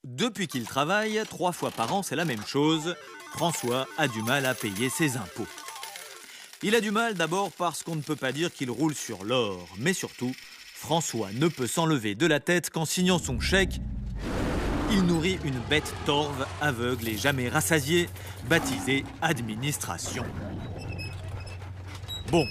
Depuis qu'il travaille, 3 fois par an, c'est la même chose. François a du mal à payer ses impôts. Il a du mal d'abord parce qu'on ne peut pas dire qu'il roule sur l'or. Mais surtout, François ne peut s'enlever de la tête qu'en signant son chèque, il nourrit une bête torve, aveugle et jamais rassasiée, baptisée administration. Bon,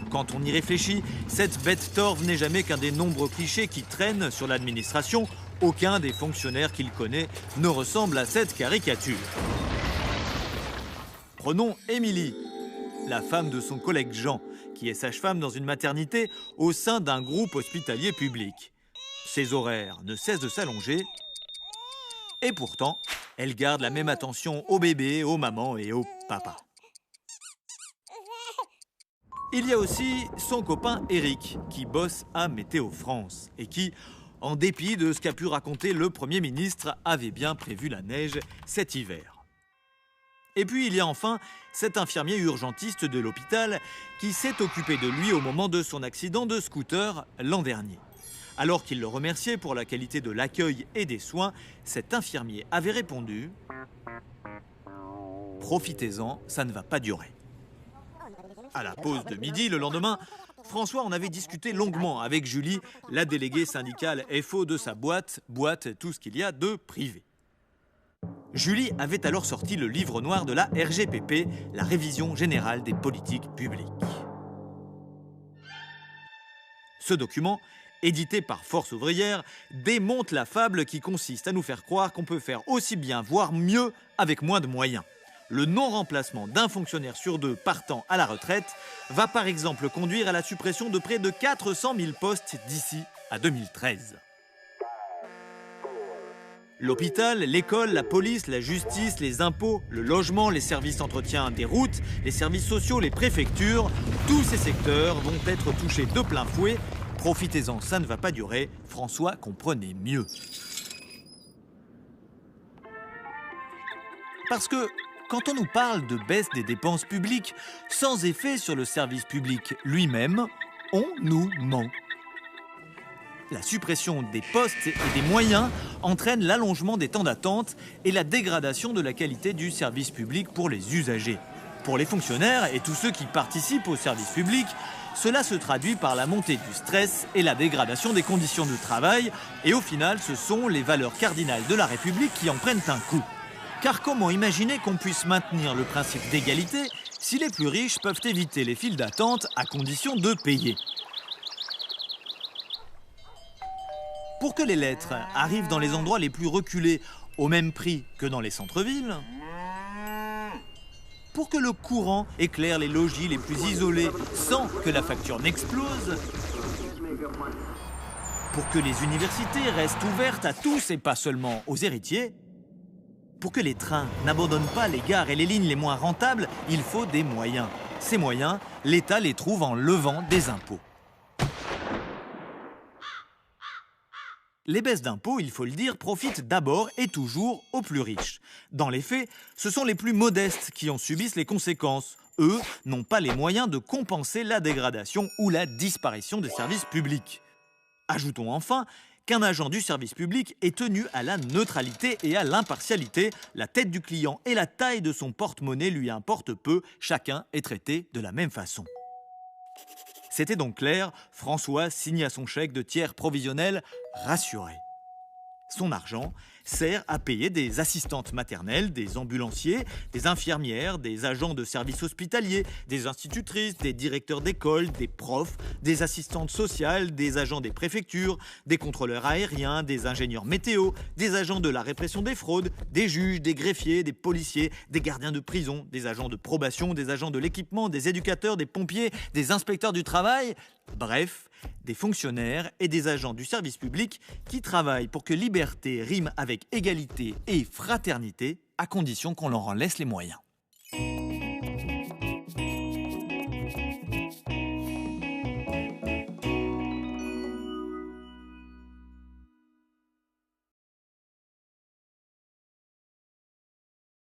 quand on y réfléchit, cette bête torve n'est jamais qu'un des nombreux clichés qui traînent sur l'administration. Aucun des fonctionnaires qu'il connaît ne ressemble à cette caricature. Prenons Émilie, la femme de son collègue Jean, qui est sage-femme dans une maternité au sein d'un groupe hospitalier public. Ses horaires ne cessent de s'allonger et pourtant, elle garde la même attention aux bébés, aux mamans et aux papas. Il y a aussi son copain Eric, qui bosse à Météo France et qui, en dépit de ce qu'a pu raconter le Premier ministre, avait bien prévu la neige cet hiver. Et puis il y a enfin cet infirmier urgentiste de l'hôpital qui s'est occupé de lui au moment de son accident de scooter l'an dernier. Alors qu'il le remerciait pour la qualité de l'accueil et des soins, cet infirmier avait répondu « Profitez-en, ça ne va pas durer ». À la pause de midi, le lendemain, François en avait discuté longuement avec Julie, la déléguée syndicale FO de sa boîte, tout ce qu'il y a de privé. Julie avait alors sorti le livre noir de la RGPP, la révision générale des politiques publiques. Ce document, édité par Force ouvrière, démonte la fable qui consiste à nous faire croire qu'on peut faire aussi bien, voire mieux, avec moins de moyens. Le non-remplacement d'un fonctionnaire sur 2 partant à la retraite va par exemple conduire à la suppression de près de 400 000 postes d'ici à 2013. L'hôpital, l'école, la police, la justice, les impôts, le logement, les services d'entretien des routes, les services sociaux, les préfectures, tous ces secteurs vont être touchés de plein fouet. Profitez-en, ça ne va pas durer. François comprenait mieux. Parce que quand on nous parle de baisse des dépenses publiques, sans effet sur le service public lui-même, on nous ment. La suppression des postes et des moyens entraîne l'allongement des temps d'attente et la dégradation de la qualité du service public pour les usagers. Pour les fonctionnaires et tous ceux qui participent au service public, cela se traduit par la montée du stress et la dégradation des conditions de travail. Et au final, ce sont les valeurs cardinales de la République qui en prennent un coup. Car comment imaginer qu'on puisse maintenir le principe d'égalité si les plus riches peuvent éviter les files d'attente à condition de payer ? Pour que les lettres arrivent dans les endroits les plus reculés au même prix que dans les centres-villes, pour que le courant éclaire les logis les plus isolés sans que la facture n'explose, pour que les universités restent ouvertes à tous et pas seulement aux héritiers, pour que les trains n'abandonnent pas les gares et les lignes les moins rentables, il faut des moyens. Ces moyens, l'État les trouve en levant des impôts. Les baisses d'impôts, il faut le dire, profitent d'abord et toujours aux plus riches. Dans les faits, ce sont les plus modestes qui en subissent les conséquences. Eux n'ont pas les moyens de compenser la dégradation ou la disparition des services publics. Ajoutons enfin qu'un agent du service public est tenu à la neutralité et à l'impartialité. La tête du client et la taille de son porte-monnaie lui importent peu. Chacun est traité de la même façon. C'était donc clair, François signa son chèque de tiers provisionnel rassuré. Son argent sert à payer des assistantes maternelles, des ambulanciers, des infirmières, des agents de services hospitaliers, des institutrices, des directeurs d'école, des profs, des assistantes sociales, des agents des préfectures, des contrôleurs aériens, des ingénieurs météo, des agents de la répression des fraudes, des juges, des greffiers, des policiers, des gardiens de prison, des agents de probation, des agents de l'équipement, des éducateurs, des pompiers, des inspecteurs du travail. Bref, des fonctionnaires et des agents du service public qui travaillent pour que liberté rime avec égalité et fraternité, à condition qu'on leur en laisse les moyens.